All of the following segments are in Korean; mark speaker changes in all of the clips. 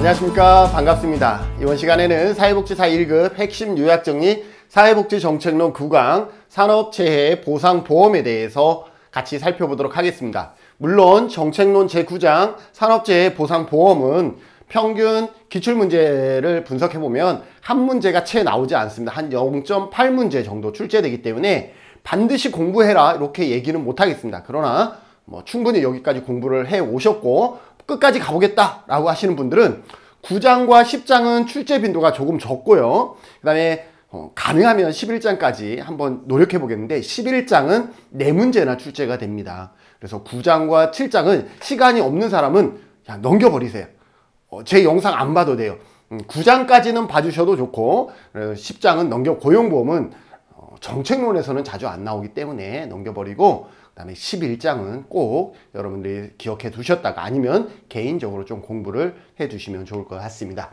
Speaker 1: 안녕하십니까. 반갑습니다. 이번 시간에는 사회복지사 1급 핵심 요약정리 사회복지정책론 9강 산업재해 보상보험에 대해서 같이 살펴보도록 하겠습니다. 물론 정책론 제9장 산업재해 보상보험은 평균 기출문제를 분석해보면 한 문제가 채 나오지 않습니다. 한 0.8문제 정도 출제되기 때문에 반드시 공부해라 이렇게 얘기는 못하겠습니다. 그러나 충분히 여기까지 공부를 해 오셨고 끝까지 가보겠다 라고 하시는 분들은 9장과 10장은 출제 빈도가 조금 적고요. 그 다음에 가능하면 11장까지 한번 노력해 보겠는데 11장은 4문제나 출제가 됩니다. 그래서 9장과 7장은 시간이 없는 사람은 그냥 넘겨버리세요. 제 영상 안 봐도 돼요. 9장까지는 봐주셔도 좋고 10장은 고용보험은 정책론에서는 자주 안 나오기 때문에 넘겨버리고 그 다음에 11장은 꼭 여러분들이 기억해 두셨다가 아니면 개인적으로 좀 공부를 해 두시면 좋을 것 같습니다.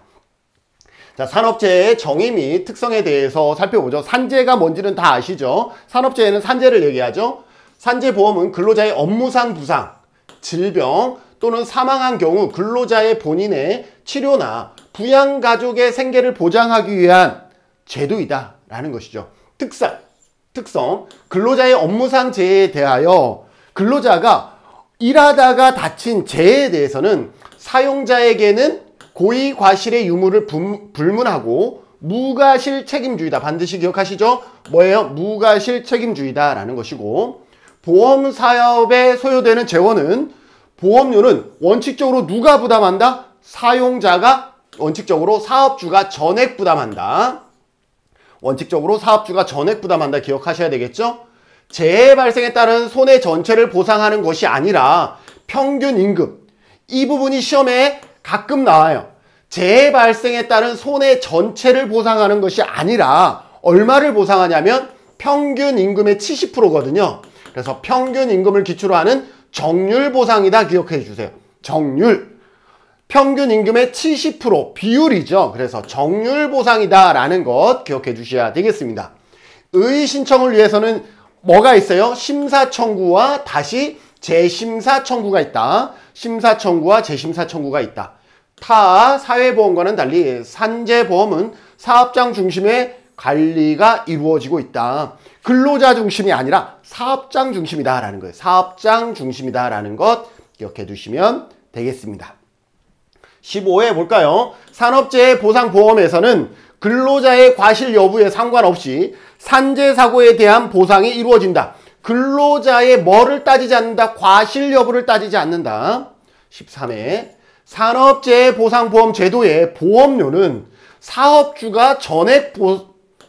Speaker 1: 자, 산업재해의 정의 및 특성에 대해서 살펴보죠. 산재가 뭔지는 다 아시죠? 산업재해는 산재를 얘기하죠. 산재보험은 근로자의 업무상 부상, 질병 또는 사망한 경우 근로자의 본인의 치료나 부양가족의 생계를 보장하기 위한 제도이다 라는 것이죠. 특성, 근로자의 업무상 재해에 대하여 근로자가 일하다가 다친 재해에 대해서는 사용자에게는 고의 과실의 유무를 불문하고 무과실 책임주의다. 반드시 기억하시죠? 뭐예요? 무과실 책임주의다 라는 것이고, 보험사업에 소요되는 재원은 보험료는 원칙적으로 누가 부담한다? 사용자가 원칙적으로 사업주가 전액 부담한다. 원칙적으로 사업주가 전액 부담한다 기억하셔야 되겠죠? 재해 발생에 따른 손해 전체를 보상하는 것이 아니라 평균 임금, 이 부분이 시험에 가끔 나와요. 재해 발생에 따른 손해 전체를 보상하는 것이 아니라 얼마를 보상하냐면 평균 임금의 70%거든요. 그래서 평균 임금을 기초로 하는 정률 보상이다 기억해 주세요. 정률. 평균 임금의 70% 비율이죠. 그래서 정률 보상이다 라는 것 기억해 주셔야 되겠습니다. 의 신청을 위해서는 뭐가 있어요? 심사 청구와 다시 재심사 청구가 있다. 심사 청구와 재심사 청구가 있다. 타 사회보험과는 달리 산재보험은 사업장 중심의 관리가 이루어지고 있다. 근로자 중심이 아니라 사업장 중심이다 라는 거예요. 사업장 중심이다 라는 것 기억해 두시면 되겠습니다. 15회 볼까요? 산업재해 보상보험에서는 근로자의 과실 여부에 상관없이 산재사고에 대한 보상이 이루어진다. 근로자의 뭐를 따지지 않는다? 과실 여부를 따지지 않는다. 13회 산업재해 보상보험 제도의 보험료는 사업주가 전액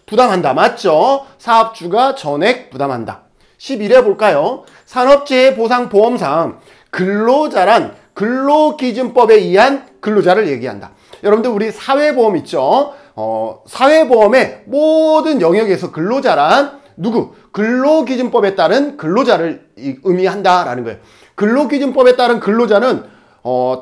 Speaker 1: 부담한다. 맞죠? 사업주가 전액 부담한다. 11회 볼까요? 산업재해 보상보험상 근로자란 근로기준법에 의한 근로자를 얘기한다. 여러분들 우리 사회보험 있죠? 사회보험의 모든 영역에서 근로자란 누구? 근로기준법에 따른 근로자를 의미한다라는 거예요. 근로기준법에 따른 근로자는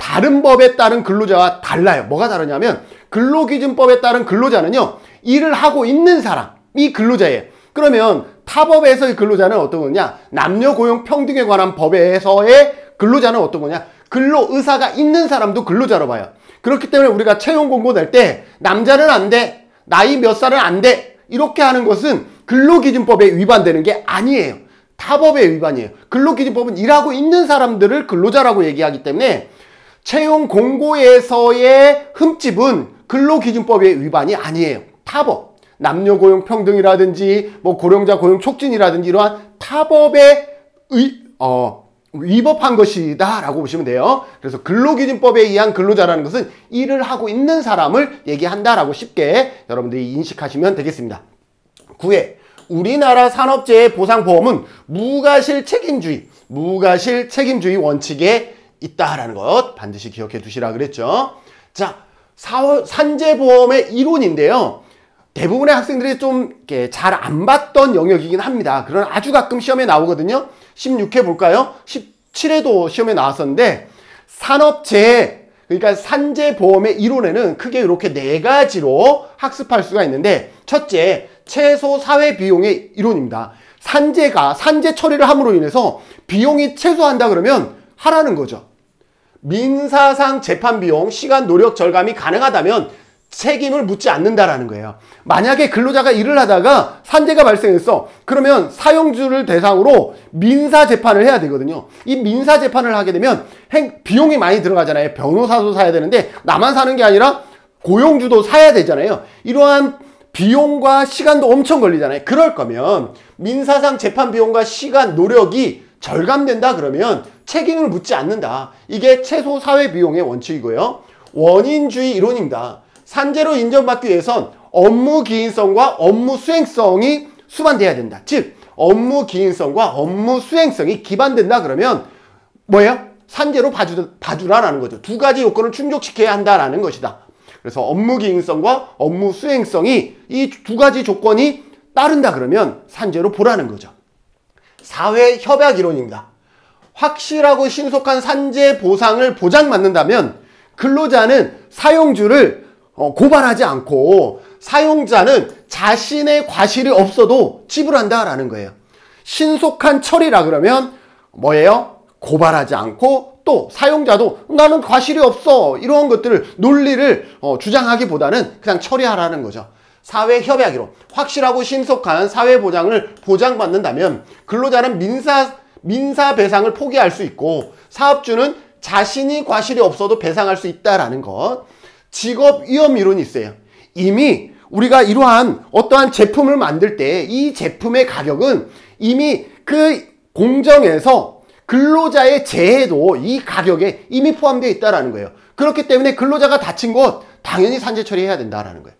Speaker 1: 다른 법에 따른 근로자와 달라요. 뭐가 다르냐면 근로기준법에 따른 근로자는요. 일을 하고 있는 사람이 근로자예요. 그러면 타법에서의 근로자는 어떤 거냐? 남녀고용평등에 관한 법에서의 근로자는 어떤 거냐? 근로의사가 있는 사람도 근로자로 봐요. 그렇기 때문에 우리가 채용 공고 낼 때 남자는 안 돼, 나이 몇 살은 안 돼 이렇게 하는 것은 근로기준법에 위반되는 게 아니에요. 타법의 위반이에요. 근로기준법은 일하고 있는 사람들을 근로자라고 얘기하기 때문에 채용 공고에서의 흠집은 근로기준법의 위반이 아니에요. 타법, 남녀고용평등이라든지 고령자 고용촉진이라든지 이러한 타법에 위법한 것이다 라고 보시면 돼요. 그래서 근로기준법에 의한 근로자라는 것은 일을 하고 있는 사람을 얘기한다 라고 쉽게 여러분들이 인식하시면 되겠습니다. 9회 우리나라 산업재해 보상보험은 무과실 책임주의 원칙에 있다라는 것 반드시 기억해 두시라 그랬죠. 자, 산재보험의 이론인데요. 대부분의 학생들이 좀 잘 안 봤던 영역이긴 합니다. 그러나 아주 가끔 시험에 나오거든요. 16회 볼까요? 17회도 시험에 나왔었는데 산업재해, 그러니까 산재보험의 이론에는 크게 이렇게 4가지로 학습할 수가 있는데, 첫째, 최소 사회비용의 이론입니다. 산재 처리를 함으로 인해서 비용이 최소한다 그러면 하라는 거죠. 민사상 재판 비용, 시간, 노력 절감이 가능하다면 책임을 묻지 않는다라는 거예요. 만약에 근로자가 일을 하다가 산재가 발생했어. 그러면 사용주를 대상으로 민사 재판을 해야 되거든요. 이 민사 재판을 하게 되면 비용이 많이 들어가잖아요. 변호사도 사야 되는데 나만 사는 게 아니라 고용주도 사야 되잖아요. 이러한 비용과 시간도 엄청 걸리잖아요. 그럴 거면 민사상 재판 비용과 시간, 노력이 절감된다 그러면 책임을 묻지 않는다. 이게 최소 사회 비용의 원칙이고요. 원인주의 이론입니다. 산재로 인정받기 위해선 업무 기인성과 업무 수행성이 수반돼야 된다. 즉 업무 기인성과 업무 수행성이 기반된다 그러면 뭐예요? 산재로 봐주라라는 거죠. 두 가지 요건을 충족시켜야 한다라는 것이다. 그래서 업무 기인성과 업무 수행성이 이 두 가지 조건이 따른다 그러면 산재로 보라는 거죠. 사회 협약 이론입니다. 확실하고 신속한 산재 보상을 보장받는다면 근로자는 사용주를 고발하지 않고 사용자는 자신의 과실이 없어도 지불한다라는 거예요. 신속한 처리라 그러면 뭐예요? 고발하지 않고 또 사용자도 나는 과실이 없어 이런 것들을 논리를 주장하기보다는 그냥 처리하라는 거죠. 사회협약이론 확실하고 신속한 사회보장을 보장받는다면 근로자는 민사 배상을 포기할 수 있고 사업주는 자신이 과실이 없어도 배상할 수 있다라는 것. 직업위험 이론이 있어요. 이미 우리가 이러한 어떠한 제품을 만들 때 이 제품의 가격은 이미 그 공정에서 근로자의 재해도 이 가격에 이미 포함되어 있다는 거예요. 그렇기 때문에 근로자가 다친 것 당연히 산재 처리해야 된다는 거예요.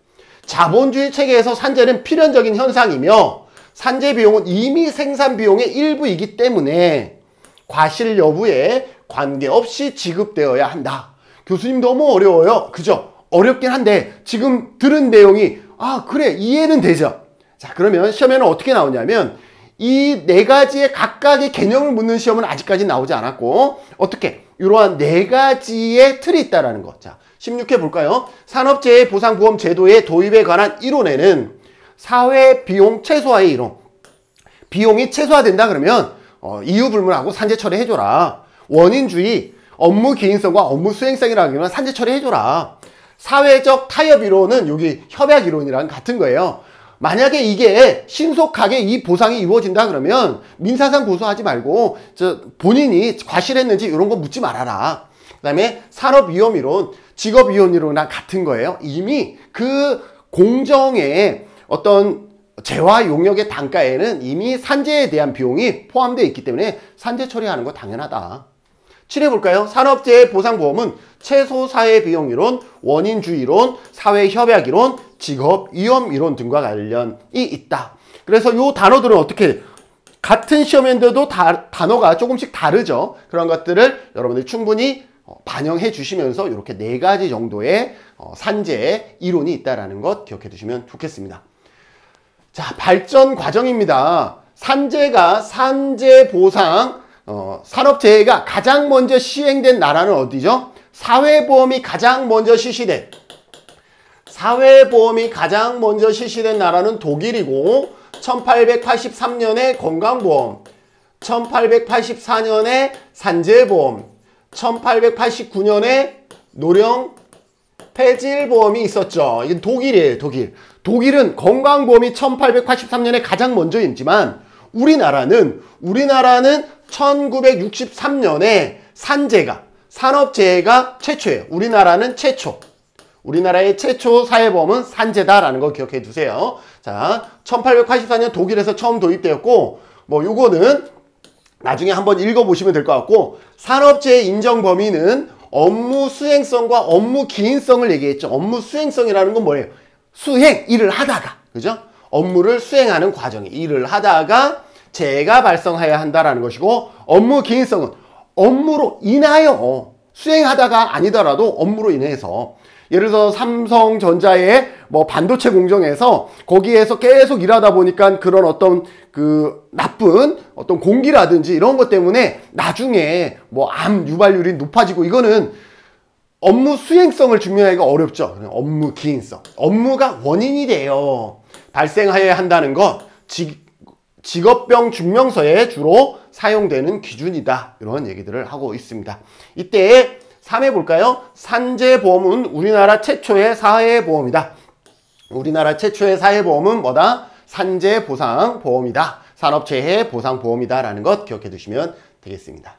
Speaker 1: 자본주의 체계에서 산재는 필연적인 현상이며 산재 비용은 이미 생산 비용의 일부이기 때문에 과실 여부에 관계없이 지급되어야 한다. 교수님 너무 어려워요. 그죠? 어렵긴 한데 지금 들은 내용이 그래 이해는 되죠. 자 그러면 시험에는 어떻게 나오냐면 이 네 가지의 각각의 개념을 묻는 시험은 아직까지 나오지 않았고 어떻게 이러한 네 가지의 틀이 있다라는 것. 자 16회 볼까요? 산업재해 보상보험 제도의 도입에 관한 이론에는 사회비용 최소화의 이론. 비용이 최소화된다 그러면 이유 불문하고 산재 처리해줘라. 원인주의, 업무 기인성과 업무 수행성이라는 건 산재 처리해줘라. 사회적 타협 이론은 여기 협약 이론이랑 같은 거예요. 만약에 이게 신속하게 이 보상이 이루어진다 그러면 민사상 고소하지 말고 본인이 과실했는지 이런 거 묻지 말아라. 그 다음에 산업위험 이론, 직업위험 이론이랑 같은 거예요. 이미 그 공정의 어떤 재화 용역의 단가에는 이미 산재에 대한 비용이 포함되어 있기 때문에 산재 처리하는 거 당연하다. 7회 볼까요? 산업재해 보상보험은 최소 사회비용 이론, 원인주의 이론, 사회협약 이론, 직업위험 이론 등과 관련이 있다. 그래서 이 단어들은 어떻게 같은 시험인데도 단어가 조금씩 다르죠. 그런 것들을 여러분들이 충분히 반영해 주시면서 이렇게 네 가지 정도의 산재 이론이 있다는 것 기억해 두시면 좋겠습니다. 자, 발전 과정입니다. 산재 보상, 산업재해가 가장 먼저 시행된 나라는 어디죠? 사회보험이 가장 먼저 실시된 나라는 독일이고 1883년에 건강보험, 1884년에 산재보험, 1889년에 노령 폐질보험이 있었죠. 이건 독일이에요. 독일은 건강보험이 1883년에 가장 먼저이지만 우리나라는 1963년에 산업재해가 최초예요. 우리나라의 최초 사회보험은 산재다라는 거 기억해 두세요. 자, 1884년 독일에서 처음 도입되었고, 요거는 나중에 한번 읽어보시면 될 것 같고, 산업재해 인정 범위는 업무 수행성과 업무 기인성을 얘기했죠. 업무 수행성이라는 건 뭐예요? 일을 하다가, 그죠? 업무를 수행하는 과정에 일을 하다가 재해가 발생해야 한다라는 것이고, 업무 기인성은 업무로 인하여 수행하다가 아니더라도 업무로 인해서 예를 들어서 삼성전자의 반도체 공정에서 거기에서 계속 일하다 보니까 그런 어떤 나쁜 어떤 공기라든지 이런 것 때문에 나중에 암 유발률이 높아지고 이거는 업무 수행성을 증명하기가 어렵죠. 업무 기인성. 업무가 원인이 돼요. 발생하여야 한다는 것. 직업병 증명서에 주로 사용되는 기준이다. 이런 얘기들을 하고 있습니다. 이때 3에 볼까요? 산재보험은 우리나라 최초의 사회보험이다. 우리나라 최초의 사회보험은 뭐다? 산재보상보험이다. 산업재해보상보험이다 라는 것 기억해 두시면 되겠습니다.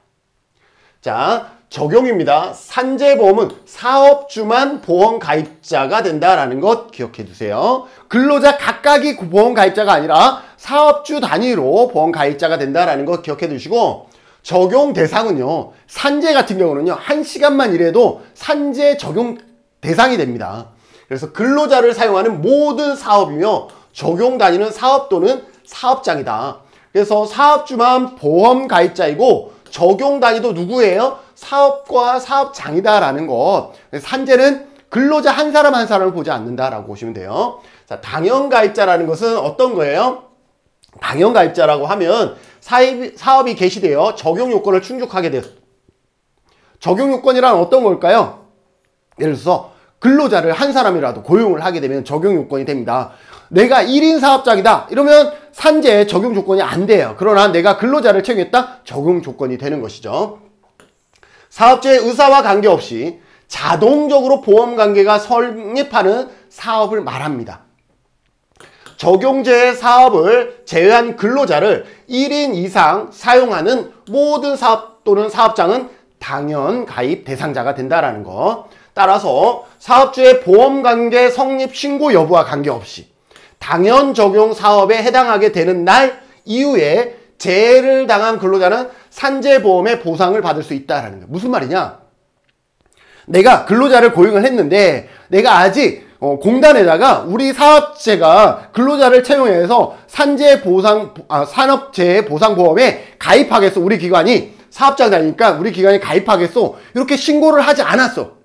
Speaker 1: 자, 적용입니다. 산재보험은 사업주만 보험가입자가 된다라는 것 기억해 두세요. 근로자 각각이 보험가입자가 아니라 사업주 단위로 보험가입자가 된다라는 것 기억해 두시고, 적용 대상은요, 산재 같은 경우는요 1시간만 일해도 산재 적용 대상이 됩니다. 그래서 근로자를 사용하는 모든 사업이며 적용 단위는 사업 또는 사업장이다. 그래서 사업주만 보험가입자이고 적용 단위도 누구예요? 사업과 사업장이다라는 것. 산재는 근로자 한 사람 한 사람을 보지 않는다라고 보시면 돼요. 자, 당연가입자라는 것은 어떤 거예요? 당연가입자라고 하면 사업이 개시되어 적용 요건을 충족하게 돼요. 적용 요건이란 어떤 걸까요? 예를 들어서 근로자를 한 사람이라도 고용을 하게 되면 적용 요건이 됩니다. 내가 1인 사업장이다 이러면 산재 적용 조건이 안 돼요. 그러나 내가 근로자를 채용했다? 적용 조건이 되는 것이죠. 사업주의 의사와 관계없이 자동적으로 보험관계가 성립하는 사업을 말합니다. 적용제의 사업을 제외한 근로자를 1인 이상 사용하는 모든 사업 또는 사업장은 당연 가입 대상자가 된다라는 것. 따라서 사업주의 보험관계 성립 신고 여부와 관계없이 당연 적용 사업에 해당하게 되는 날 이후에 재해를 당한 근로자는 산재보험의 보상을 받을 수 있다라는 거예요. 무슨 말이냐? 내가 근로자를 고용을 했는데 내가 아직 공단에다가 우리 사업체가 근로자를 채용해서 산업재해보상보험에 가입하겠어. 우리 기관이 사업장 다니니까 우리 기관이 가입하겠어. 이렇게 신고를 하지 않았어.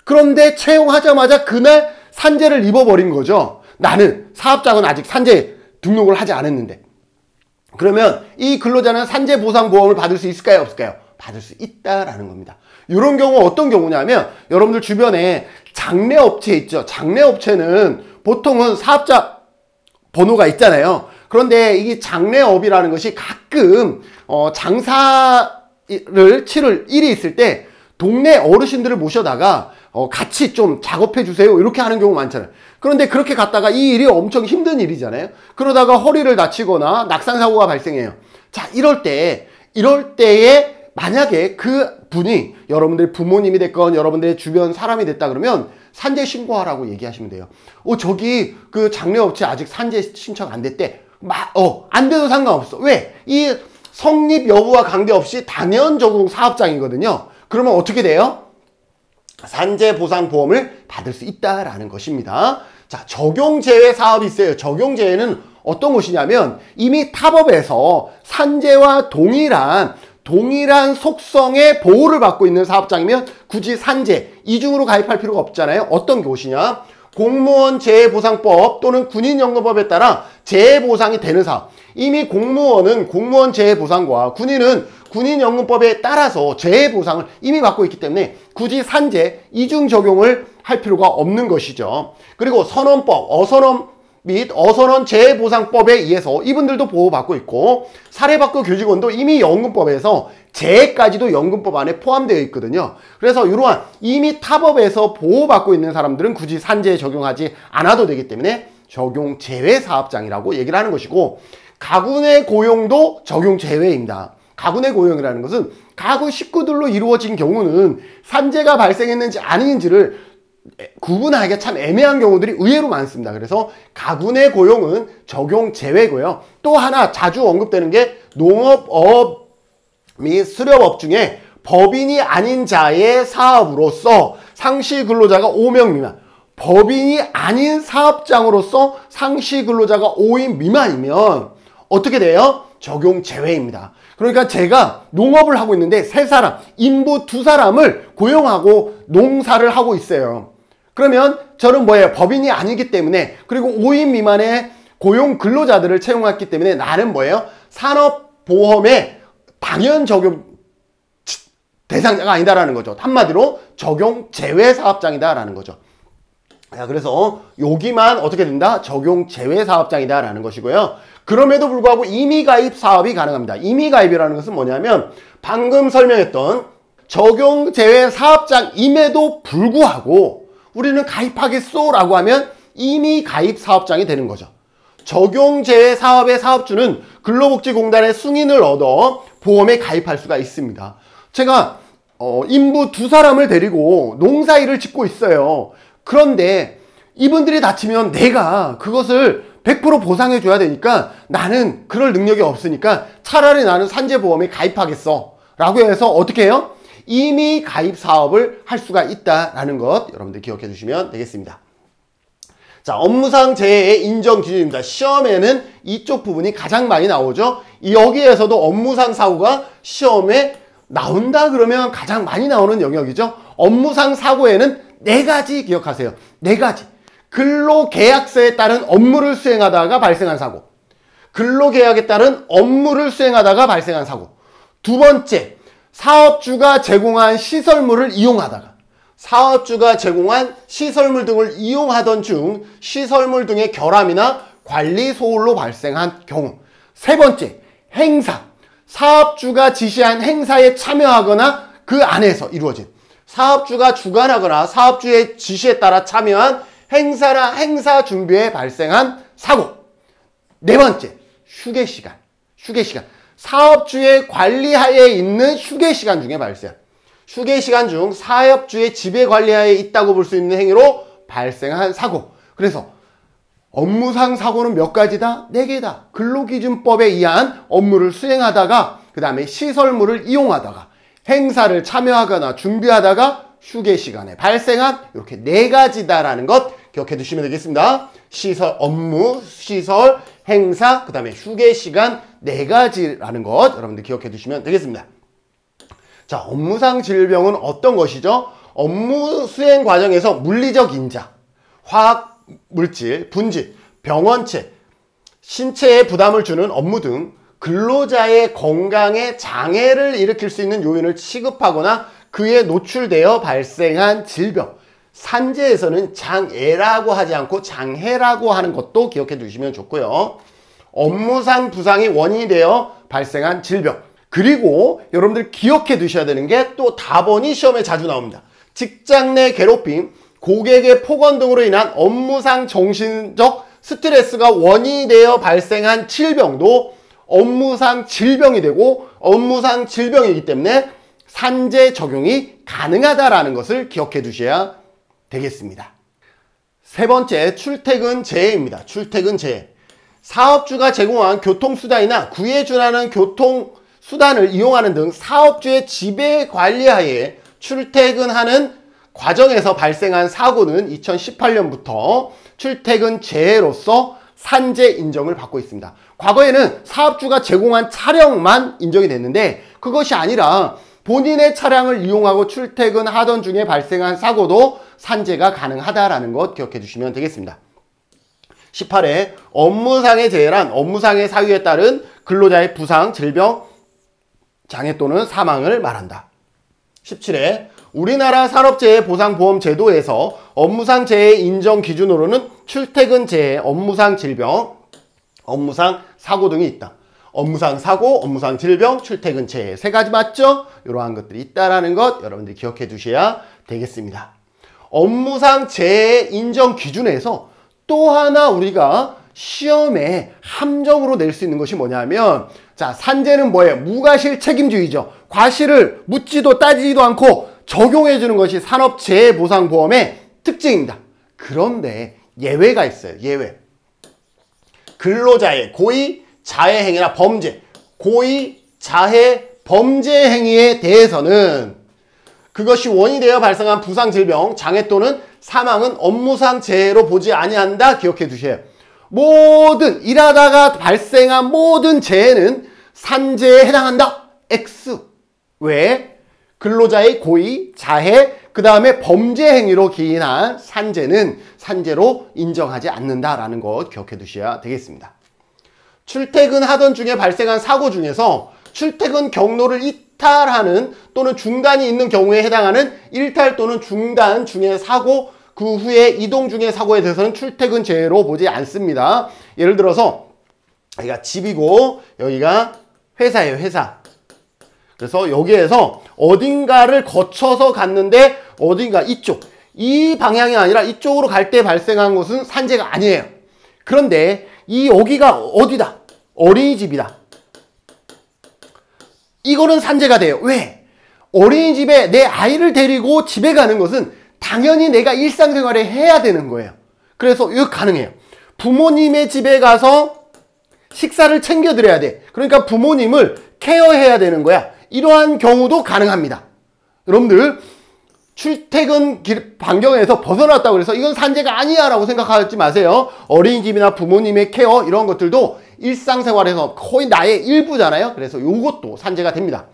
Speaker 1: 그런데 채용하자마자 그날 산재를 입어버린 거죠. 나는 사업장은 아직 산재 등록을 하지 않았는데. 그러면 이 근로자는 산재보상보험을 받을 수 있을까요? 없을까요? 받을 수 있다라는 겁니다. 이런 경우 어떤 경우냐면 여러분들 주변에 장례업체 있죠. 장례업체는 보통은 사업자 번호가 있잖아요. 그런데 이 장례업이라는 것이 가끔 장사를 치를 일이 있을 때 동네 어르신들을 모셔다가 같이 좀 작업해 주세요 이렇게 하는 경우 많잖아요. 그런데 그렇게 갔다가 이 일이 엄청 힘든 일이잖아요. 그러다가 허리를 다치거나 낙상사고가 발생해요. 자, 이럴 때에 만약에 그 분이 여러분들의 부모님이 됐건 여러분들의 주변 사람이 됐다 그러면 산재 신고하라고 얘기하시면 돼요. 저기 그 장례업체 아직 산재 신청 안 됐대. 안 돼도 상관없어. 왜? 이 성립 여부와 관계없이 당연 적용 사업장이거든요. 그러면 어떻게 돼요? 산재보상보험을 받을 수 있다라는 것입니다. 자, 적용제외 사업이 있어요. 적용제외는 어떤 것이냐면 이미 타법에서 산재와 동일한 속성의 보호를 받고 있는 사업장이면 굳이 산재, 이중으로 가입할 필요가 없잖아요. 어떤 것이냐? 공무원 재해보상법 또는 군인연금법에 따라 재해보상이 되는 사업. 이미 공무원은 공무원 재해보상과 군인은 군인연금법에 따라서 재해보상을 이미 받고 있기 때문에 굳이 산재, 이중 적용을 할 필요가 없는 것이죠. 그리고 선언법, 어선언 및 어선언 재해보상법에 의해서 이분들도 보호받고 있고 사례받고 교직원도 이미 연금법에서 재해까지도 연금법 안에 포함되어 있거든요. 그래서 이러한 이미 타법에서 보호받고 있는 사람들은 굳이 산재에 적용하지 않아도 되기 때문에 적용 제외 사업장이라고 얘기를 하는 것이고, 가군의 고용도 적용 제외입니다. 가군의 고용이라는 것은 가구 식구들로 이루어진 경우는 산재가 발생했는지 아닌지를 구분하기가 참 애매한 경우들이 의외로 많습니다. 그래서 가군의 고용은 적용 제외고요. 또 하나 자주 언급되는 게 농업업 및 수렵업 중에 법인이 아닌 자의 사업으로서 상시 근로자가 5명 미만, 법인이 아닌 사업장으로서 상시 근로자가 5인 미만이면 어떻게 돼요? 적용 제외입니다. 그러니까 제가 농업을 하고 있는데 3사람, 인부 2사람을 고용하고 농사를 하고 있어요. 그러면 저는 뭐예요? 법인이 아니기 때문에, 그리고 5인 미만의 고용 근로자들을 채용했기 때문에 나는 뭐예요? 산업보험의 당연 적용 대상자가 아니다라는 거죠. 한마디로 적용 제외 사업장이다라는 거죠. 그래서 여기만 어떻게 된다? 적용 제외 사업장이다라는 것이고요. 그럼에도 불구하고 임의가입 사업이 가능합니다. 임의가입이라는 것은 뭐냐면 방금 설명했던 적용제외 사업장임에도 불구하고 우리는 가입하겠소 라고 하면 이미 가입 사업장이 되는 거죠. 적용제외 사업의 사업주는 근로복지공단의 승인을 얻어 보험에 가입할 수가 있습니다. 제가 인부 2사람을 데리고 농사일을 짓고 있어요. 그런데 이분들이 다치면 내가 그것을 100% 보상해 줘야 되니까 나는 그럴 능력이 없으니까 차라리 나는 산재보험에 가입하겠어 라고 해서 어떻게 해요? 이미 가입 사업을 할 수가 있다라는 것 여러분들 기억해 주시면 되겠습니다. 자, 업무상 재해의 인정 기준입니다. 시험에는 이쪽 부분이 가장 많이 나오죠. 여기에서도 업무상 사고가 시험에 나온다 그러면 가장 많이 나오는 영역이죠. 업무상 사고에는 4가지 기억하세요. 4가지. 근로계약서에 따른 업무를 수행하다가 발생한 사고, 근로계약에 따른 업무를 수행하다가 발생한 사고, 두 번째, 사업주가 제공한 시설물을 이용하다가, 사업주가 제공한 시설물 등을 이용하던 중 시설물 등의 결함이나 관리 소홀로 발생한 경우. 세 번째, 행사, 사업주가 지시한 행사에 참여하거나 그 안에서 이루어진, 사업주가 주관하거나 사업주의 지시에 따라 참여한 행사나 행사 준비에 발생한 사고. 네 번째, 휴게시간. 휴게시간. 사업주의 관리하에 있는 휴게시간 중에 발생. 휴게시간 중 사업주의 지배 관리하에 있다고 볼 수 있는 행위로 발생한 사고. 그래서 업무상 사고는 몇 가지다? 4개다. 근로기준법에 의한 업무를 수행하다가, 그 다음에 시설물을 이용하다가, 행사를 참여하거나 준비하다가 휴게시간에 발생한 이렇게 4가지다라는 것 기억해 두시면 되겠습니다. 시설, 업무, 시설, 행사, 그 다음에 휴게시간 4가지라는 것 여러분들 기억해 두시면 되겠습니다. 자, 업무상 질병은 어떤 것이죠? 업무 수행 과정에서 물리적 인자, 화학 물질, 분질, 병원체, 신체에 부담을 주는 업무 등 근로자의 건강에 장애를 일으킬 수 있는 요인을 취급하거나 그에 노출되어 발생한 질병. 산재에서는 장애라고 하지 않고 장해라고 하는 것도 기억해 두시면 좋고요. 업무상 부상이 원인이 되어 발생한 질병. 그리고 여러분들 기억해 두셔야 되는 게 또 다번이 시험에 자주 나옵니다. 직장 내 괴롭힘, 고객의 폭언 등으로 인한 업무상 정신적 스트레스가 원인이 되어 발생한 질병도 업무상 질병이 되고 업무상 질병이기 때문에 산재 적용이 가능하다라는 것을 기억해 두셔야 되겠습니다. 세 번째, 출퇴근 재해입니다. 출퇴근 재해. 사업주가 제공한 교통수단이나 구에 준하는 교통수단을 이용하는 등 사업주의 지배 관리하에 출퇴근하는 과정에서 발생한 사고는 2018년부터 출퇴근 재해로서 산재 인정을 받고 있습니다. 과거에는 사업주가 제공한 차량만 인정이 됐는데 그것이 아니라 본인의 차량을 이용하고 출퇴근하던 중에 발생한 사고도 산재가 가능하다라는 것 기억해 주시면 되겠습니다. 18회 업무상의 재해란 업무상의 사유에 따른 근로자의 부상, 질병, 장애 또는 사망을 말한다. 17회 우리나라 산업재해보상보험제도에서 업무상 재해 인정 기준으로는 출퇴근 재해, 업무상 질병, 업무상 사고 등이 있다. 업무상 사고, 업무상 질병, 출퇴근 재해 3가지 맞죠? 이러한 것들이 있다라는 것 여러분들이 기억해 두셔야 되겠습니다. 업무상 재해 인정 기준에서 또 하나 우리가 시험에 함정으로 낼 수 있는 것이 뭐냐면, 자, 산재는 뭐예요? 무과실 책임주의죠. 과실을 묻지도 따지지도 않고 적용해 주는 것이 산업재해보상보험의 특징입니다. 그런데 예외가 있어요. 예외. 근로자의 고의, 자해 행위나 범죄, 고의, 자해, 범죄 행위에 대해서는 그것이 원인이 되어 발생한 부상, 질병, 장애 또는 사망은 업무상 재해로 보지 아니한다. 기억해 두세요. 모든 일하다가 발생한 모든 재해는 산재에 해당한다. X. 왜? 근로자의 고의, 자해, 그 다음에 범죄 행위로 기인한 산재는 산재로 인정하지 않는다라는 것 기억해 두셔야 되겠습니다. 출퇴근하던 중에 발생한 사고 중에서 출퇴근 경로를 이탈하는 또는 중단이 있는 경우에 해당하는 일탈 또는 중단 중의 사고, 그 후에 이동 중의 사고에 대해서는 출퇴근 재해로 보지 않습니다. 예를 들어서 여기가 집이고 여기가 회사예요. 회사. 그래서 여기에서 어딘가를 거쳐서 갔는데 어딘가 이쪽, 이 방향이 아니라 이쪽으로 갈 때 발생한 것은 산재가 아니에요. 그런데 여기가 어디다? 어린이집이다. 이거는 산재가 돼요. 왜? 어린이집에 내 아이를 데리고 집에 가는 것은 당연히 내가 일상생활에 해야 되는 거예요. 그래서 이거 가능해요. 부모님의 집에 가서 식사를 챙겨드려야 돼. 그러니까 부모님을 케어해야 되는 거야. 이러한 경우도 가능합니다. 여러분들 출퇴근 반경에서 벗어났다고 해서 이건 산재가 아니야 라고 생각하지 마세요. 어린이집이나 부모님의 케어 이런 것들도 일상생활에서 거의 나의 일부잖아요. 그래서 이것도 산재가 됩니다.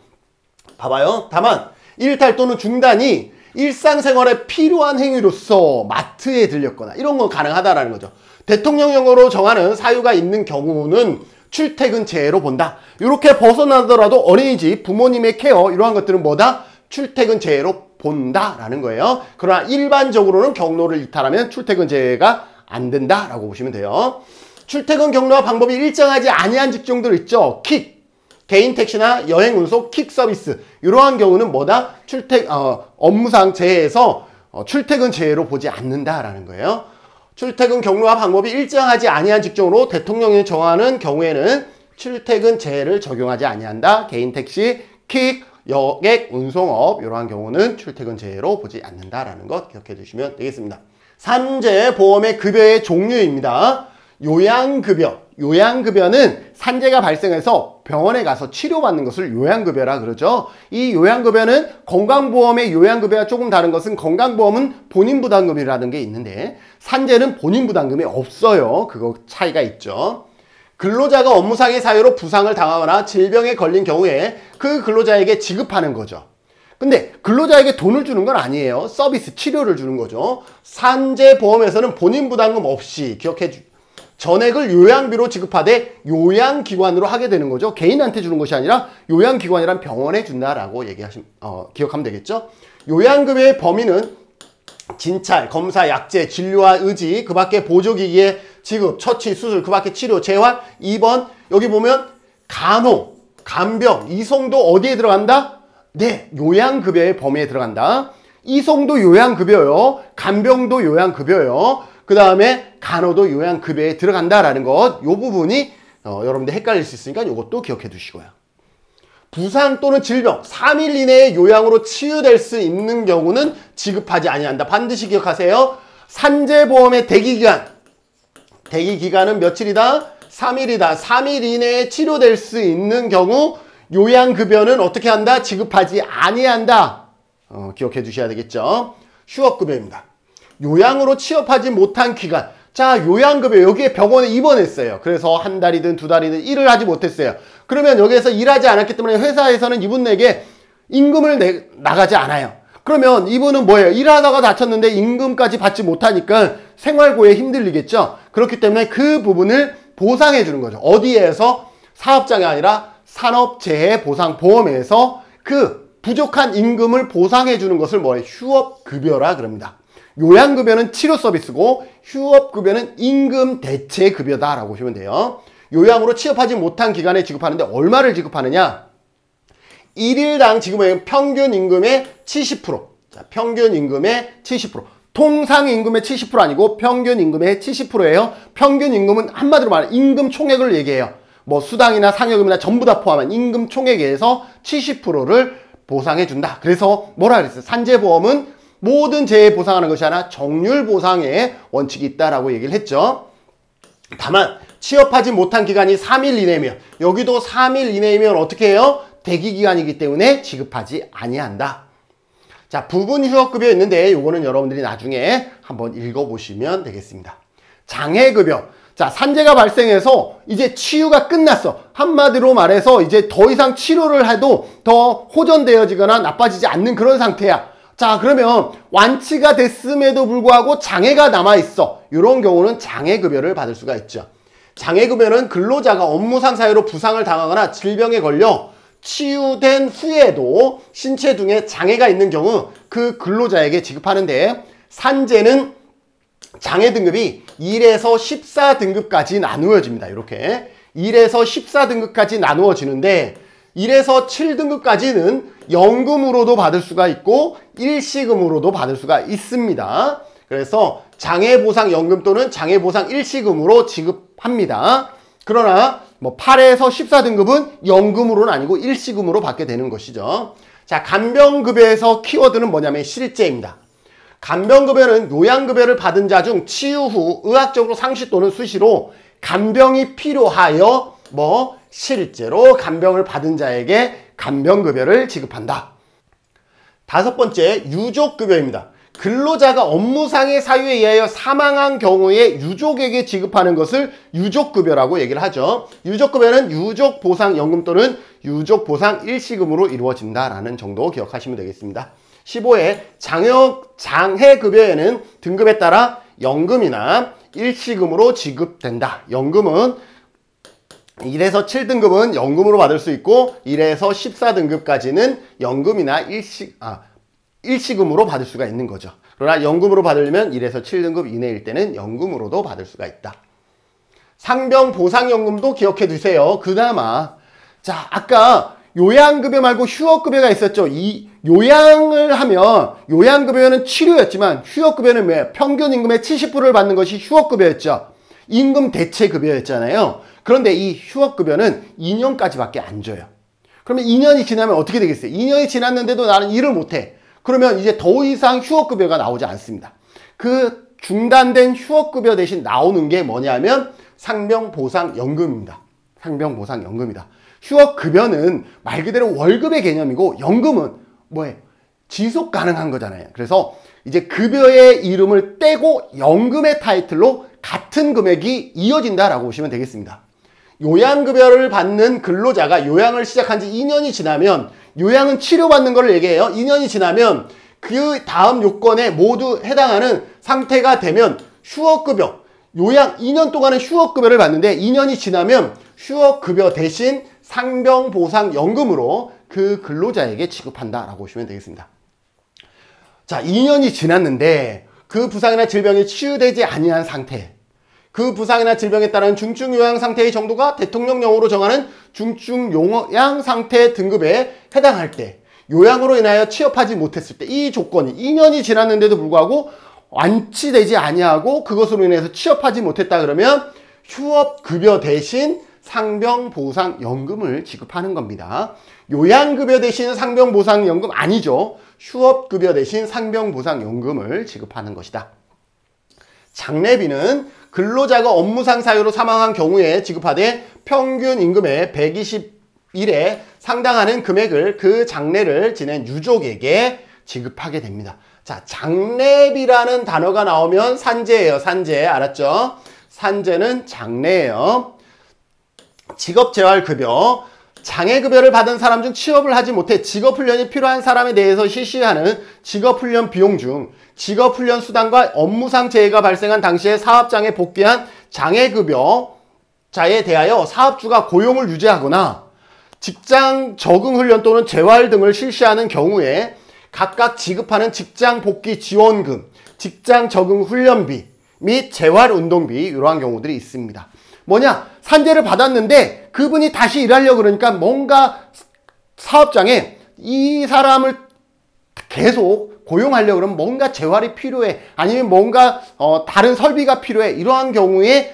Speaker 1: 봐봐요. 다만 일탈 또는 중단이 일상생활에 필요한 행위로서 마트에 들렸거나 이런 건 가능하다라는 거죠. 대통령령으로 정하는 사유가 있는 경우는 출퇴근 재해로 본다. 이렇게 벗어나더라도 어린이집, 부모님의 케어 이러한 것들은 뭐다? 출퇴근 재해로 본다라는 거예요. 그러나 일반적으로는 경로를 이탈하면 출퇴근 재해가 안 된다라고 보시면 돼요. 출퇴근 경로와 방법이 일정하지 아니한 직종들 있죠. 킥, 개인 택시나 여행 운송 킥 서비스 이러한 경우는 뭐다? 업무상 재해에서 출퇴근 재해로 보지 않는다라는 거예요. 출퇴근 경로와 방법이 일정하지 아니한 직종으로 대통령이 정하는 경우에는 출퇴근 재해를 적용하지 아니한다. 개인 택시, 킥, 여객, 운송업 이러한 경우는 출퇴근 재해로 보지 않는다라는 것 기억해 주시면 되겠습니다. 산재보험의 급여의 종류입니다. 요양급여. 요양급여는 산재가 발생해서 병원에 가서 치료받는 것을 요양급여라 그러죠. 이 요양급여는 건강보험의 요양급여와 조금 다른 것은 건강보험은 본인부담금이라는 게 있는데 산재는 본인부담금이 없어요. 그거 차이가 있죠. 근로자가 업무상의 사유로 부상을 당하거나 질병에 걸린 경우에 그 근로자에게 지급하는 거죠. 근데 근로자에게 돈을 주는 건 아니에요. 서비스, 치료를 주는 거죠. 산재보험에서는 본인부담금 없이 전액을 요양비로 지급하되 요양기관으로 하게 되는 거죠. 개인한테 주는 것이 아니라 요양기관이란 병원에 준다라고 기억하면 되겠죠. 요양급여의 범위는 진찰, 검사, 약제, 진료와 의지, 그 밖에 보조기기의 지급, 처치, 수술, 그 밖에 치료, 재활, 입원, 여기 보면 간호, 간병, 이송도 어디에 들어간다? 네, 요양급여의 범위에 들어간다. 이송도 요양급여요. 간병도 요양급여요. 그 다음에 간호도 요양급여에 들어간다라는 것, 요 부분이 여러분들 헷갈릴 수 있으니까 이것도 기억해 두시고요. 부상 또는 질병, 3일 이내에 요양으로 치유될 수 있는 경우는 지급하지 아니한다. 반드시 기억하세요. 산재보험의 대기기간은 며칠이다? 3일이다. 3일 이내에 치료될 수 있는 경우 요양급여는 어떻게 한다? 지급하지 아니한다. 기억해 주셔야 되겠죠. 휴업급여입니다. 요양으로 취업하지 못한 기간. 자, 요양급여 여기에 병원에 입원했어요. 그래서 한 달이든 두 달이든 일을 하지 못했어요. 그러면 여기에서 일하지 않았기 때문에 회사에서는 이분에게 임금을 나가지 않아요. 그러면 이분은 뭐예요? 일하다가 다쳤는데 임금까지 받지 못하니까 생활고에 힘들리겠죠. 그렇기 때문에 그 부분을 보상해 주는 거죠. 어디에서? 사업장이 아니라 산업재해보상보험에서 그 부족한 임금을 보상해 주는 것을 뭐예요? 휴업급여라 그럽니다. 요양급여는 치료 서비스고 휴업급여는 임금 대체 급여다라고 보시면 돼요. 요양으로 취업하지 못한 기간에 지급하는데 얼마를 지급하느냐? 1일당 지급은 평균 임금의 70%. 자, 평균 임금의 70%. 통상 임금의 70% 아니고 평균 임금의 70%예요. 평균 임금은 한마디로 말하면 임금 총액을 얘기해요. 뭐 수당이나 상여금이나 전부 다 포함한 임금 총액에서 70%를 보상해 준다. 그래서 뭐라 그랬어요? 산재보험은 모든 재해 보상하는 것이 아니라 정률 보상의 원칙이 있다라고 얘기를 했죠. 다만 취업하지 못한 기간이 3일 이내면, 여기도 3일 이내이면 어떻게 해요? 대기기간이기 때문에 지급하지 아니한다. 자, 부분 휴업급여 있는데 요거는 여러분들이 나중에 한번 읽어보시면 되겠습니다. 장애급여. 자, 산재가 발생해서 이제 치유가 끝났어. 한마디로 말해서 이제 더 이상 치료를 해도 더 호전되어지거나 나빠지지 않는 그런 상태야. 자, 그러면 완치가 됐음에도 불구하고 장애가 남아있어. 이런 경우는 장애급여를 받을 수가 있죠. 장애급여는 근로자가 업무상 사유로 부상을 당하거나 질병에 걸려 치유된 후에도 신체 등에 장애가 있는 경우 그 근로자에게 지급하는데, 산재는 장애 등급이 1에서 14등급까지 나누어집니다. 이렇게 1에서 14등급까지 나누어지는데, 1에서 7등급까지는 연금으로도 받을 수가 있고 일시금으로도 받을 수가 있습니다. 그래서 장애보상연금 또는 장애보상 일시금으로 지급합니다. 그러나 뭐 8에서 14등급은 연금으로는 아니고 일시금으로 받게 되는 것이죠. 자, 간병급여에서 키워드는 뭐냐면 실제입니다. 간병급여는 요양급여를 받은 자 중 치유 후 의학적으로 상시 또는 수시로 간병이 필요하여 실제로 간병을 받은 자에게 간병급여를 지급한다. 5번째, 유족급여입니다. 근로자가 업무상의 사유에 의하여 사망한 경우에 유족에게 지급하는 것을 유족급여라고 얘기를 하죠. 유족급여는 유족보상연금 또는 유족보상 일시금으로 이루어진다라는 정도 기억하시면 되겠습니다. 15회 장해급여에는 등급에 따라 연금이나 일시금으로 지급된다. 연금은 1에서 7등급은 연금으로 받을 수 있고 1에서 14등급까지는 연금이나 일시금으로 받을 수가 있는 거죠. 그러나 연금으로 받으려면 1에서 7등급 이내일 때는 연금으로도 받을 수가 있다. 상병보상연금도 기억해 두세요. 그나마 자, 아까 요양급여 말고 휴업급여가 있었죠. 이 요양을 하면 요양급여는 치료였지만 휴업급여는 왜? 평균 임금의 70%를 받는 것이 휴업급여였죠. 임금 대체급여였잖아요. 그런데 이 휴업급여는 2년까지밖에 안 줘요. 그러면 2년이 지나면 어떻게 되겠어요? 2년이 지났는데도 나는 일을 못해. 그러면 이제 더 이상 휴업급여가 나오지 않습니다. 그 중단된 휴업급여 대신 나오는 게 뭐냐면 상병보상연금입니다. 상병보상연금이다. 휴업급여는 말 그대로 월급의 개념이고 연금은 뭐예요? 지속 가능한 거잖아요. 그래서 이제 급여의 이름을 떼고 연금의 타이틀로 같은 금액이 이어진다라고 보시면 되겠습니다. 요양급여를 받는 근로자가 요양을 시작한 지 2년이 지나면 요양은 치료받는 걸 얘기해요. 2년이 지나면 그 다음 요건에 모두 해당하는 상태가 되면 휴업급여, 요양 2년 동안은 휴업급여를 받는데 2년이 지나면 휴업급여 대신 상병보상연금으로 그 근로자에게 지급한다라고 보시면 되겠습니다. 자, 2년이 지났는데 그 부상이나 질병이 치유되지 아니한 상태, 그 부상이나 질병에 따른 중증요양 상태의 정도가 대통령령으로 정하는 중증요양 상태 등급에 해당할 때, 요양으로 인하여 취업하지 못했을 때, 이 조건이 2년이 지났는데도 불구하고 완치되지 아니하고 그것으로 인해서 취업하지 못했다 그러면 휴업급여 대신 상병보상연금을 지급하는 겁니다. 요양급여 대신 상병보상연금 아니죠. 휴업급여 대신 상병보상연금을 지급하는 것이다. 장례비는 근로자가 업무상 사유로 사망한 경우에 지급하되 평균 임금의 120일에 상당하는 금액을 그 장례를 지낸 유족에게 지급하게 됩니다. 자, 장례비라는 단어가 나오면 산재예요. 산재. 알았죠? 산재는 장례예요. 직업재활급여. 장애급여를 받은 사람 중 취업을 하지 못해 직업훈련이 필요한 사람에 대해서 실시하는 직업훈련 비용 중 직업훈련 수당과 업무상 재해가 발생한 당시에 사업장에 복귀한 장애급여자에 대하여 사업주가 고용을 유지하거나 직장 적응훈련 또는 재활 등을 실시하는 경우에 각각 지급하는 직장 복귀 지원금, 직장 적응 훈련비 및 재활 운동비 이러한 경우들이 있습니다. 뭐냐? 산재를 받았는데 그분이 다시 일하려고 그러니까 뭔가 사업장에 이 사람을 계속 고용하려고 그러면 뭔가 재활이 필요해. 아니면 뭔가 다른 설비가 필요해. 이러한 경우에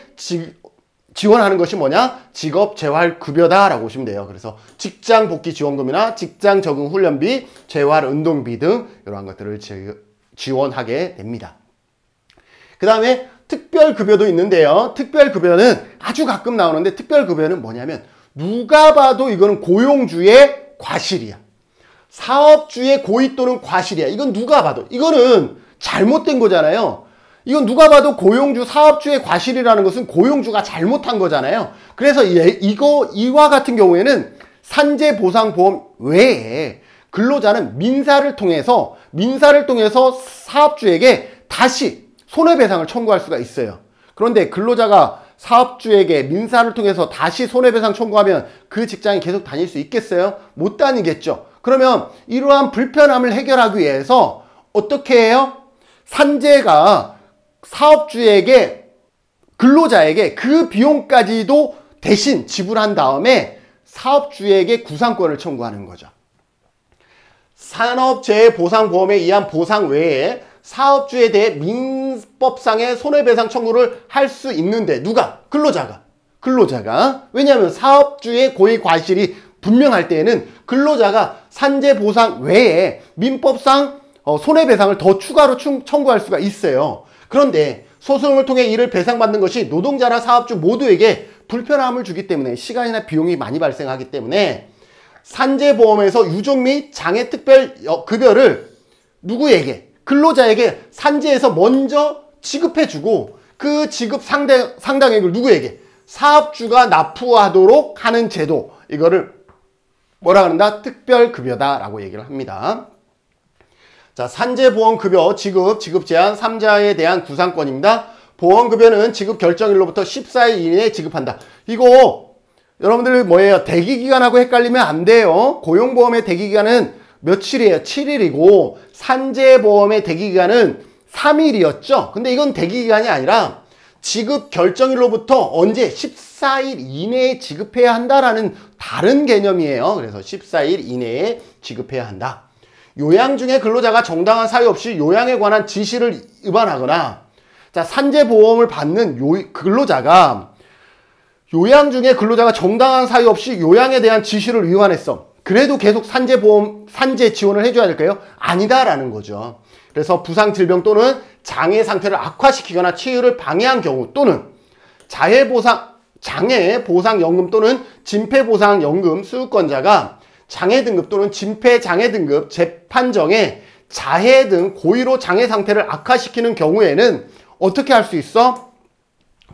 Speaker 1: 지원하는 것이 뭐냐? 직업재활급여다라고 보시면 돼요. 그래서 직장 복귀 지원금이나 직장 적응 훈련비, 재활 운동비 등 이러한 것들을 지원하게 됩니다. 그 다음에 특별급여도 있는데요. 특별급여는 아주 가끔 나오는데 특별급여는 뭐냐면 누가 봐도 이거는 고용주의 과실이야. 사업주의 고의 또는 과실이야. 이건 누가 봐도. 이거는 잘못된 거잖아요. 이건 누가 봐도 고용주, 사업주의 과실이라는 것은 고용주가 잘못한 거잖아요. 그래서 이와 같은 경우에는 산재보상보험 외에 근로자는 민사를 통해서 사업주에게 다시 손해배상을 청구할 수가 있어요. 그런데 근로자가 사업주에게 민사를 통해서 다시 손해배상 청구하면 그 직장에 계속 다닐 수 있겠어요? 못 다니겠죠. 그러면 이러한 불편함을 해결하기 위해서 어떻게 해요? 산재가 사업주에게, 근로자에게 그 비용까지도 대신 지불한 다음에 사업주에게 구상권을 청구하는 거죠. 산업재해보상보험에 의한 보상 외에 사업주에 대해 민법상의 손해배상 청구를 할 수 있는데 누가? 근로자가. 왜냐하면 사업주의 고의 과실이 분명할 때에는 근로자가 산재보상 외에 민법상 손해배상을 더 추가로 청구할 수가 있어요. 그런데 소송을 통해 이를 배상받는 것이 노동자나 사업주 모두에게 불편함을 주기 때문에 시간이나 비용이 많이 발생하기 때문에 산재보험에서 유족 및 장애특별급여를 누구에게? 근로자에게 산재에서 먼저 지급해주고 그 지급 상당액을 누구에게? 사업주가 납부하도록 하는 제도. 이거를 뭐라 그런다? 특별급여다라고 얘기를 합니다. 자, 산재보험급여 지급 제한 3자에 대한 구상권입니다. 보험급여는 지급 결정일로부터 14일 이내에 지급한다. 이거 여러분들 뭐예요? 대기기간하고 헷갈리면 안 돼요. 고용보험의 대기기간은 며칠이에요? 7일이고 산재보험의 대기기간은 3일이었죠. 근데 이건 대기기간이 아니라 지급 결정일로부터 언제? 14일 이내에 지급해야 한다라는 다른 개념이에요. 그래서 14일 이내에 지급해야 한다. 요양 중에 근로자가 정당한 사유 없이 요양에 관한 지시를 위반하거나, 자, 산재보험을 받는 근로자가 요양 중에 근로자가 정당한 사유 없이 요양에 대한 지시를 위반했어. 그래도 계속 산재 지원을 해줘야 될까요? 아니다라는 거죠. 그래서 부상 질병 또는 장애 상태를 악화시키거나 치유를 방해한 경우 또는 장애보상연금 또는 진폐보상연금 수유권자가 장애 등급 또는 진폐장애 등급 재판정에 자해 등 고의로 장애 상태를 악화시키는 경우에는 어떻게 할 수 있어?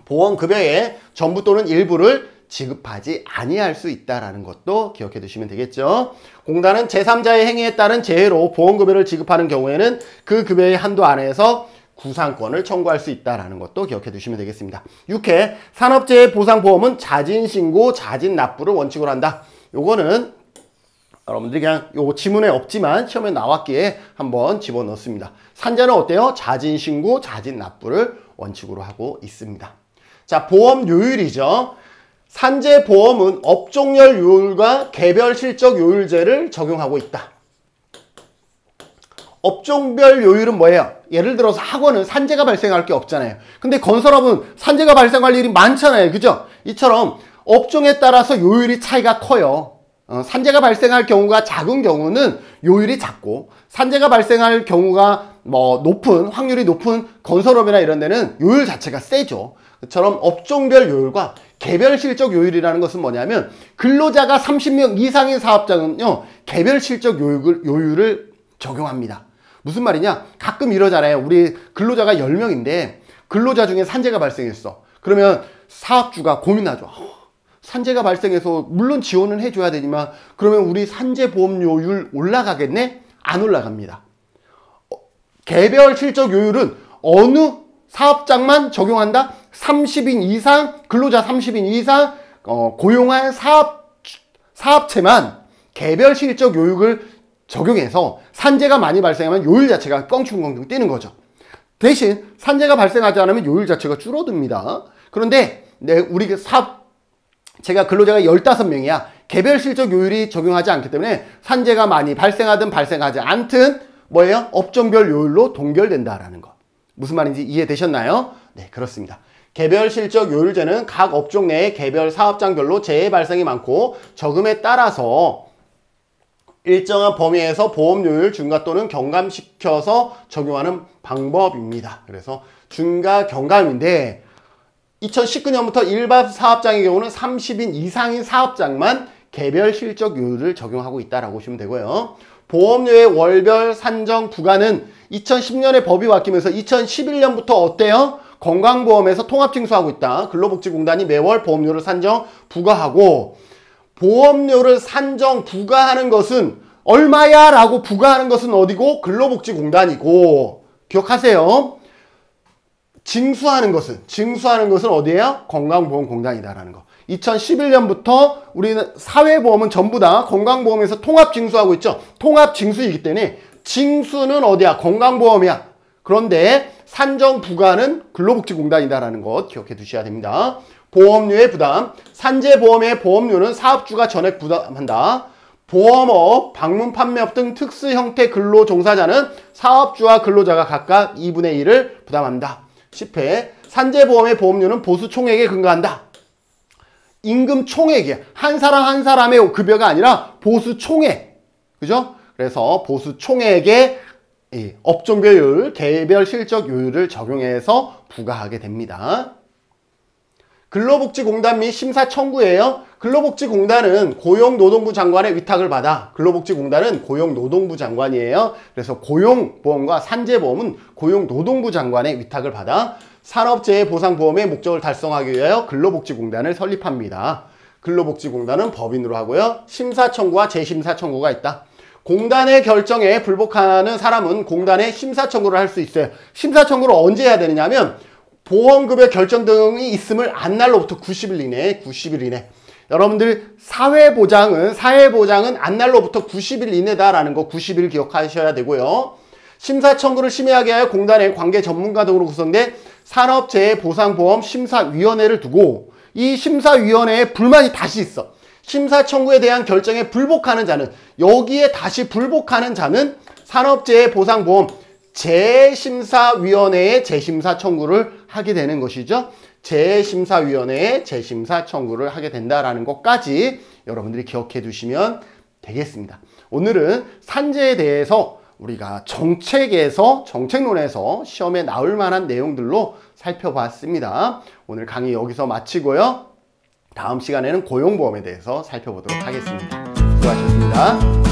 Speaker 1: 보험급여의 전부 또는 일부를 지급하지 아니할 수 있다는 것도 기억해 두시면 되겠죠. 공단은 제3자의 행위에 따른 재해로 보험급여를 지급하는 경우에는 그 급여의 한도 안에서 구상권을 청구할 수 있다는 것도 기억해 두시면 되겠습니다. 6회 산업재해보상보험은 자진신고, 자진납부를 원칙으로 한다. 요거는 여러분들이 그냥 요 지문에 없지만 시험에 나왔기에 한번 집어넣습니다. 산재는 어때요? 자진신고, 자진납부를 원칙으로 하고 있습니다. 자, 보험료율이죠. 산재보험은 업종별 요율과 개별 실적 요율제를 적용하고 있다. 업종별 요율은 뭐예요? 예를 들어서 학원은 산재가 발생할 게 없잖아요. 근데 건설업은 산재가 발생할 일이 많잖아요. 그죠? 이처럼 업종에 따라서 요율이 차이가 커요. 산재가 발생할 경우가 작은 경우는 요율이 작고, 산재가 발생할 경우가 확률이 높은 건설업이나 이런 데는 요율 자체가 세죠. 그처럼 업종별 요율과 개별 실적 요율이라는 것은 뭐냐면, 근로자가 30명 이상인 사업장은요, 개별 실적 요율을 적용합니다. 무슨 말이냐? 가끔 이러잖아요. 우리 근로자가 10명인데 근로자 중에 산재가 발생했어. 그러면 사업주가 고민하죠. 산재가 발생해서 물론 지원은 해줘야 되지만 그러면 우리 산재보험료율 올라가겠네? 안 올라갑니다. 개별 실적 요율은 어느 사업장만 적용한다? 30인 이상, 근로자 30인 이상 고용한 사업체만 개별 실적 요율을 적용해서 산재가 많이 발생하면 요율 자체가 껑충껑충 뛰는 거죠. 대신 산재가 발생하지 않으면 요율 자체가 줄어듭니다. 그런데 제가 근로자가 15명이야. 개별 실적 요율이 적용하지 않기 때문에 산재가 많이 발생하든 발생하지 않든 뭐예요? 업종별 요율로 동결된다라는 거. 무슨 말인지 이해되셨나요? 네, 그렇습니다. 개별 실적 요율제는 각 업종 내의 개별 사업장별로 재해 발생이 많고 적음에 따라서 일정한 범위에서 보험료율 중과 또는 경감시켜서 적용하는 방법입니다. 그래서 중과 경감인데 2019년부터 일반 사업장의 경우는 30인 이상인 사업장만 개별 실적 요율을 적용하고 있다라고 보시면 되고요. 보험료의 월별 산정 부과는 2010년에 법이 바뀌면서 2011년부터 어때요? 건강보험에서 통합징수하고 있다. 근로복지공단이 매월 보험료를 산정 부과하고, 보험료를 산정 부과하는 것은 얼마야? 라고 부과하는 것은 어디고? 근로복지공단이고, 기억하세요. 징수하는 것은 어디예요? 건강보험공단이다라는 거. 2011년부터 우리는 사회보험은 전부 다 건강보험에서 통합징수하고 있죠. 통합징수이기 때문에 징수는 어디야? 건강보험이야. 그런데 산정 부과는 근로복지공단이다라는 것 기억해 두셔야 됩니다. 보험료의 부담, 산재보험의 보험료는 사업주가 전액 부담한다. 보험업, 방문 판매업 등 특수형태 근로종사자는 사업주와 근로자가 각각 2분의 1을 부담한다. 10회 산재보험의 보험료는 보수총액에 근거한다. 임금 총액이야. 한 사람 한 사람의 급여가 아니라 보수총액. 그죠? 그래서 보수총액에 업종별 개별 실적 요율을 적용해서 부과하게 됩니다. 근로복지공단 및 심사청구예요. 근로복지공단은 고용노동부 장관의 위탁을 받아. 근로복지공단은 고용노동부 장관이에요. 그래서 고용보험과 산재보험은 고용노동부 장관의 위탁을 받아 산업재해보상보험의 목적을 달성하기 위하여 근로복지공단을 설립합니다. 근로복지공단은 법인으로 하고요. 심사청구와 재심사청구가 있다. 공단의 결정에 불복하는 사람은 공단에 심사청구를 할 수 있어요. 심사청구를 언제 해야 되느냐 하면 보험급여 결정 등이 있음을 안날로부터 90일 이내. 여러분들 사회보장은 안날로부터 90일 이내다라는 거 90일 기억하셔야 되고요. 심사청구를 심의하게 하여 공단의 관계 전문가 등으로 구성된 산업재해보상보험 심사위원회를 두고 이 심사위원회에 불만이 다시 있어. 심사청구에 대한 결정에 불복하는 자는 여기에 다시 불복하는 자는 산업재해보상보험 재심사위원회에 재심사 청구를 하게 되는 것이죠. 재심사위원회에 재심사 청구를 하게 된다라는 것까지 여러분들이 기억해 두시면 되겠습니다. 오늘은 산재에 대해서 우리가 정책론에서 시험에 나올 만한 내용들로 살펴봤습니다. 오늘 강의 여기서 마치고요. 다음 시간에는 고용보험에 대해서 살펴보도록 하겠습니다. 수고하셨습니다.